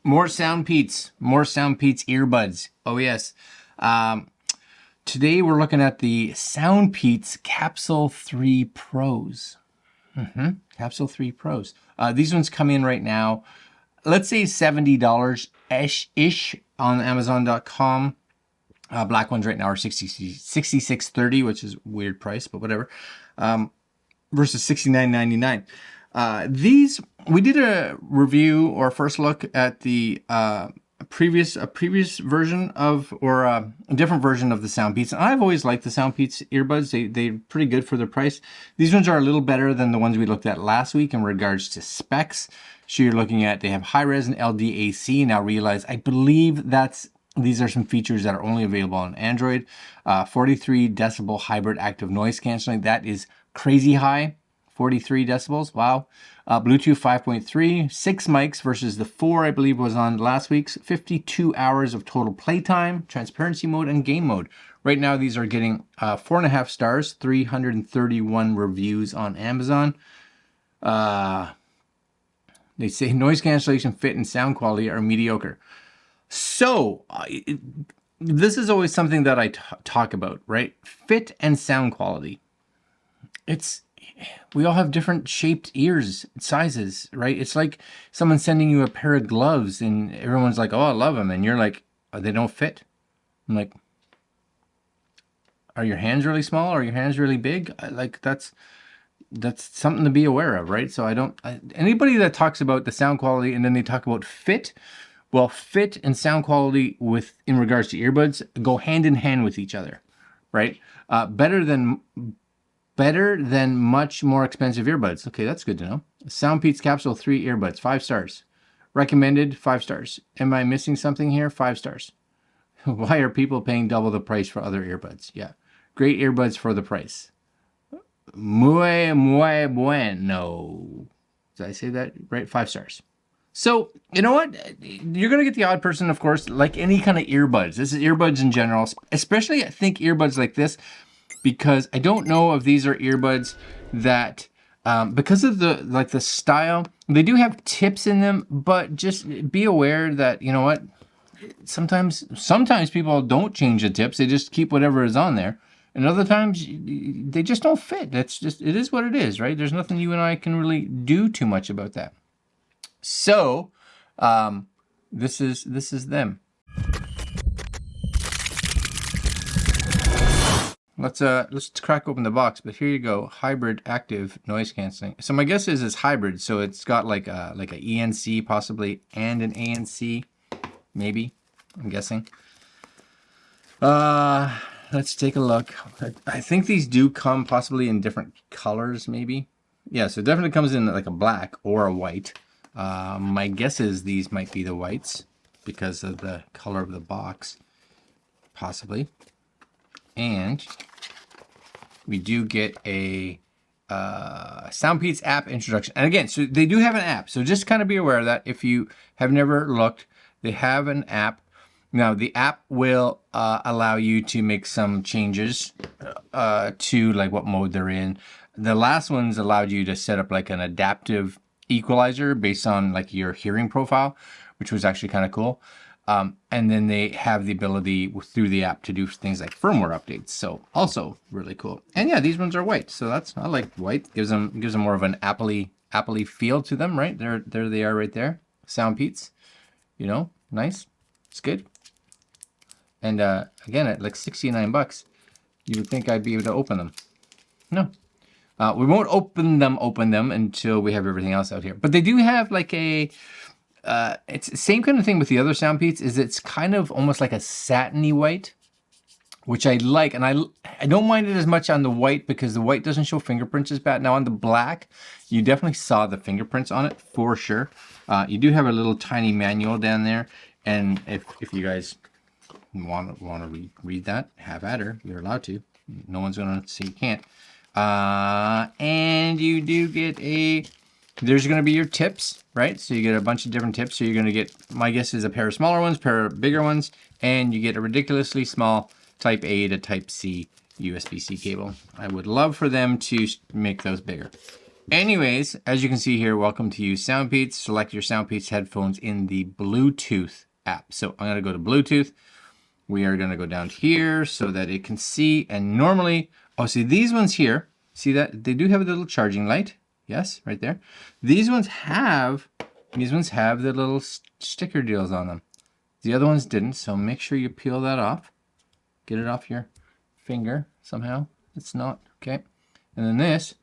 More SoundPeats earbuds. Oh yes. Today we're looking at the SoundPeats Capsule3 Pros. Capsule3 Pros. These ones come in right now, let's say $70-ish on Amazon.com. Black ones right now are $66.30, which is a weird price, but whatever. Versus $69.99. These, we did a review or first look at the previous version of, or a different version of the SoundPeats. And I've always liked the SoundPeats earbuds. They're pretty good for their price. These ones are a little better than the ones we looked at last week in regards to specs. So you're looking at, they have high-res and LDAC. Now realize, I believe these are some features that are only available on Android. 43 decibel hybrid active noise canceling. That is crazy high. 43 decibels. Wow. Bluetooth 5.3, 6 mics versus the 4 I believe was on last week's. 52 hours of total playtime, transparency mode, and game mode. Right now these are getting 4.5 stars, 331 reviews on Amazon. They say noise cancellation, fit, and sound quality are mediocre. So this is always something that I talk about, right? Fit and sound quality. We all have different shaped ears, sizes, right? It's like someone sending you a pair of gloves and everyone's like, oh, I love them. And you're like, oh, they don't fit. I'm like, are your hands really small? Are your hands really big? That's something to be aware of, right? So anybody that talks about the sound quality and then they talk about fit, well, fit and sound quality in regards to earbuds go hand in hand with each other, right? Better than much more expensive earbuds. Okay, that's good to know. SoundPeats Capsule3 earbuds, 5 stars. Recommended, 5 stars. Am I missing something here? 5 stars. Why are people paying double the price for other earbuds? Yeah, great earbuds for the price. Muy bueno. Did I say that right? 5 stars. So, you know what? You're going to get the odd person, of course, like any kind of earbuds. This is earbuds in general, especially I think earbuds like this, because I don't know if these are earbuds that, because of the style, they do have tips in them, but just be aware that, you know what, sometimes people don't change the tips. They just keep whatever is on there. And other times they just don't fit. It is what it is, right? There's nothing you and I can really do too much about that. So, this is them. Let's crack open the box, but here you go. Hybrid active noise canceling. So my guess is it's hybrid, so it's got like a ENC possibly and an ANC, maybe, I'm guessing. Let's take a look. I think these do come possibly in different colors, maybe. Yeah, so it definitely comes in like a black or a white. My guess is these might be the whites because of the color of the box, possibly. And we do get a SoundPeats app introduction. And again, so they do have an app. So just kind of be aware of that. If you have never looked, they have an app. Now, the app will allow you to make some changes to like what mode they're in. The last ones allowed you to set up like an adaptive equalizer based on like your hearing profile, which was actually kind of cool. And then they have the ability through the app to do things like firmware updates. So also really cool. And yeah, these ones are white. So I like white. Gives them more of an Apple-y feel to them, right? There they are right there. SoundPeats, you know, nice. It's good. And again, at like $69, you would think I'd be able to open them. No. We won't open them until we have everything else out here. But they do have like a it's the same kind of thing with the other SoundPeats, is it's kind of almost like a satiny white, which I like. And I don't mind it as much on the white because the white doesn't show fingerprints as bad. Now on the black, you definitely saw the fingerprints on it for sure. You do have a little tiny manual down there. And if you guys want to read that, have at her. You're allowed to. No one's going to say you can't. And you do get there's going to be your tips, right? So you get a bunch of different tips. So you're going to get, my guess is a pair of smaller ones, pair of bigger ones, and you get a ridiculously small Type A to Type C USB-C cable. I would love for them to make those bigger. anyways, as you can see here, welcome to use SoundPeats. Select your SoundPeats headphones in the Bluetooth app. So I'm going to go to Bluetooth. We are going to go down here so that it can see. And normally, oh, see these ones here. See that they do have a little charging light. Yes, right there. These ones have the little sticker deals on them. The other ones didn't. So make sure you peel that off. Get it off your finger somehow. It's not okay. And then this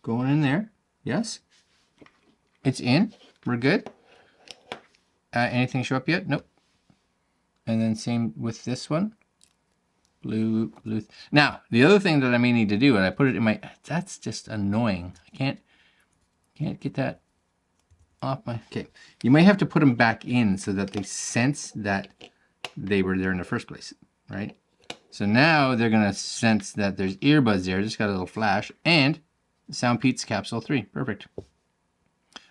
going in there. Yes, it's in. We're good. Anything show up yet? Nope. And then same with this one. Blue. Now, the other thing that I may need to do, and I put it in my, that's just annoying. I can't get that off my, okay. You might have to put them back in so that they sense that they were there in the first place, right? So now they're gonna sense that there's earbuds there. Just got a little flash, and SoundPeats Capsule3, perfect.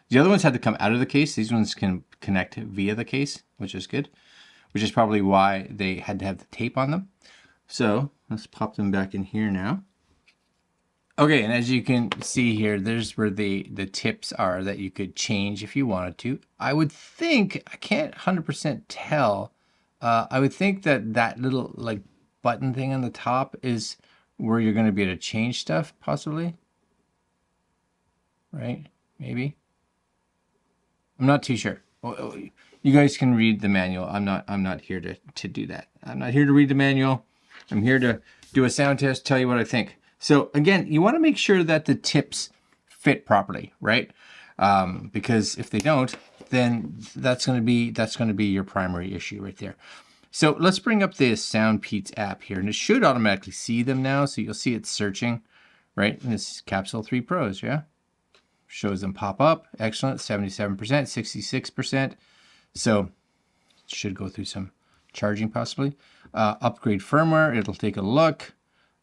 The other ones had to come out of the case. These ones can connect via the case, which is good, which is probably why they had to have the tape on them. So let's pop them back in here now. Okay, and as you can see here, there's where the tips are that you could change if you wanted to. I would think, I can't 100% tell, I would think that that little like button thing on the top is where you're going to be able to change stuff, possibly. Right? Maybe. I'm not too sure. You guys can read the manual. I'm not here to do that. I'm not here to read the manual. I'm here to do a sound test, tell you what I think. So again, you want to make sure that the tips fit properly, right? Because if they don't, then that's going to be your primary issue right there. So let's bring up the SoundPeats app here, and it should automatically see them now. So you'll see it searching, right? And this is Capsule3 Pros, yeah. Shows them pop up. Excellent. 77%, 66%. So should go through some charging possibly. Upgrade firmware. It'll take a look.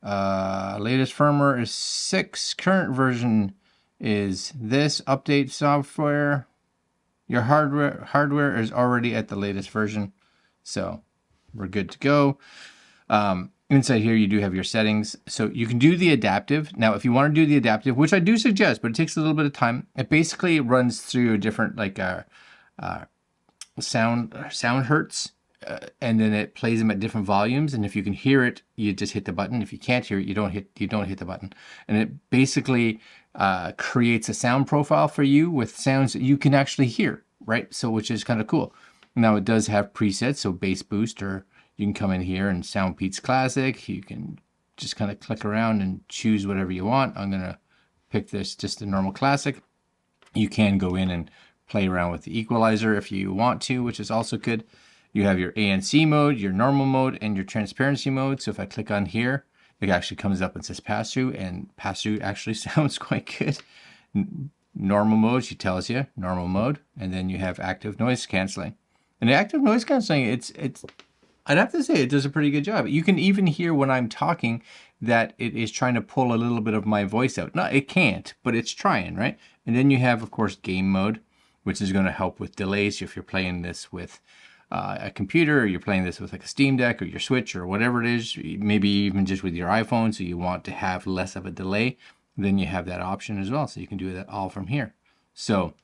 Latest firmware is 6. Current version is this. Update software. Your hardware is already at the latest version. So we're good to go. Inside here, you do have your settings. So you can do the adaptive. Now, if you want to do the adaptive, which I do suggest, but it takes a little bit of time, it basically runs through a different like sound hertz, and then it plays them at different volumes. And if you can hear it, you just hit the button. If you can't hear it, you don't hit the button. And it basically creates a sound profile for you with sounds that you can actually hear, right? So which is kind of cool. Now it does have presets, so bass boost, or you can come in here and SoundPeats Classic. You can just kind of click around and choose whatever you want. I'm gonna pick this, just the normal classic. You can go in and play around with the equalizer if you want to, which is also good. You have your ANC mode, your normal mode, and your transparency mode. So if I click on here, it actually comes up and says pass-through, and pass-through actually sounds quite good. Normal mode, she tells you, normal mode, and then you have active noise canceling. And the active noise canceling, it's I'd have to say it does a pretty good job. You can even hear when I'm talking that it is trying to pull a little bit of my voice out. No, it can't, but it's trying, right? And then you have, of course, game mode, which is going to help with delays. If you're playing this with a computer, or you're playing this with like a Steam Deck or your Switch or whatever it is, maybe even just with your iPhone, so you want to have less of a delay, then you have that option as well. So you can do that all from here. So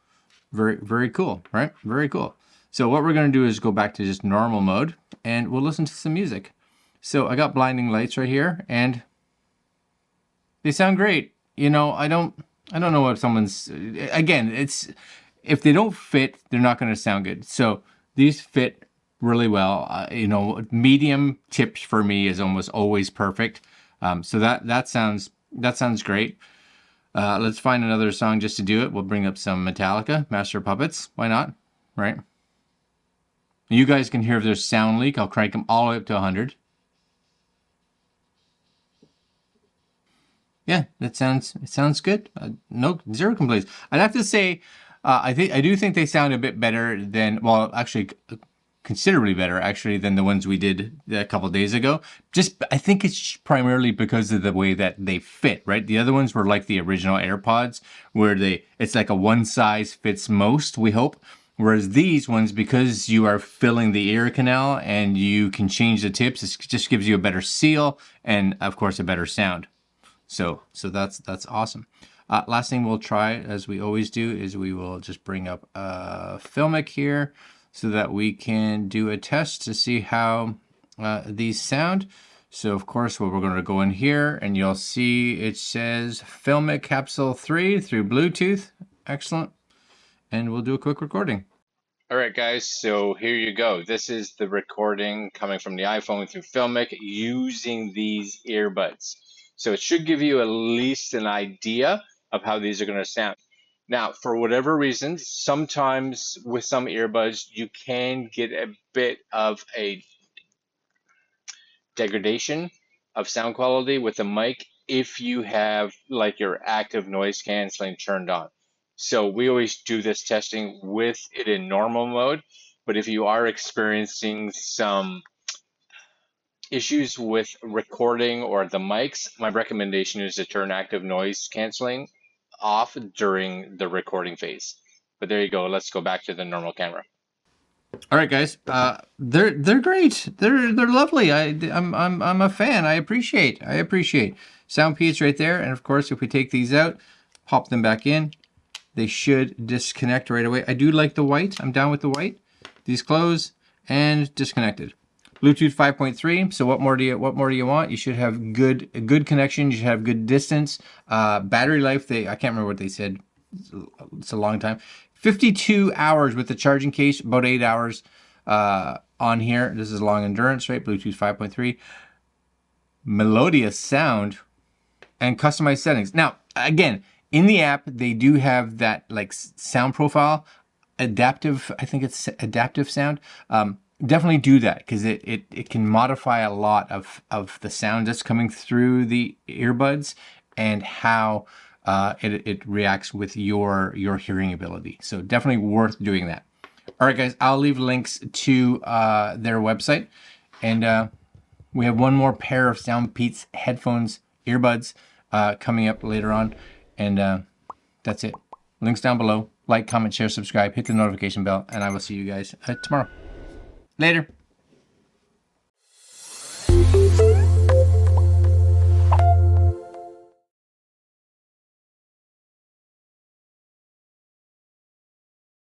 very, very cool, right? Very cool. So what we're going to do is go back to just normal mode, and we'll listen to some music. So I got blinding lights right here, and they sound great. You know, I don't know what someone's, again, it's, if they don't fit, they're not going to sound good. So these fit really well. You know, medium tips for me is almost always perfect. So that sounds great. Let's find another song just to do it. We'll bring up some Metallica, Master of Puppets. Why not? Right? You guys can hear if there's sound leak. I'll crank them all the way up to 100. Yeah, it sounds good. No, zero complaints. I'd have to say, I do think they sound a bit better than, well, actually, considerably better actually than the ones we did a couple of days ago. Just, I think it's primarily because of the way that they fit, right? The other ones were like the original AirPods, where it's like a one size fits most, we hope. Whereas these ones, because you are filling the ear canal and you can change the tips, it just gives you a better seal and, of course, a better sound. So that's awesome. Last thing we'll try, as we always do, is we will just bring up Filmic here so that we can do a test to see how these sound. So of course, we're going to go in here and you'll see it says Filmic Capsule3 through Bluetooth. Excellent. And we'll do a quick recording. All right, guys, so here you go. This is the recording coming from the iPhone through Filmic using these earbuds. So it should give you at least an idea of how these are going to sound. Now, for whatever reason, sometimes with some earbuds, you can get a bit of a degradation of sound quality with the mic if you have like your active noise canceling turned on. So we always do this testing with it in normal mode, but if you are experiencing some issues with recording or the mics, my recommendation is to turn active noise canceling off during the recording phase. But there you go. Let's go back to the normal camera. All right, guys. They're great. They're lovely. I'm a fan. I appreciate. SoundPeats right there. And of course, if we take these out, pop them back in, they should disconnect right away. I do like the white. I'm down with the white. These close and disconnected. Bluetooth 5.3. So what more do you want? You should have a good connection. You should have good distance. Battery life. I can't remember what they said. It's a long time. 52 hours with the charging case. About 8 hours on here. This is long endurance, right? Bluetooth 5.3. Melodious sound and customized settings. Now, again, in the app, they do have that like sound profile, adaptive. I think it's adaptive sound. Definitely do that because it can modify a lot of the sound that's coming through the earbuds and how it reacts with your hearing ability. So definitely worth doing that. All right, guys, I'll leave links to their website, and we have one more pair of SoundPeats headphones, earbuds coming up later on. And that's it. Links down below. Like, comment, share, subscribe, hit the notification bell, and I will see you guys tomorrow. Later.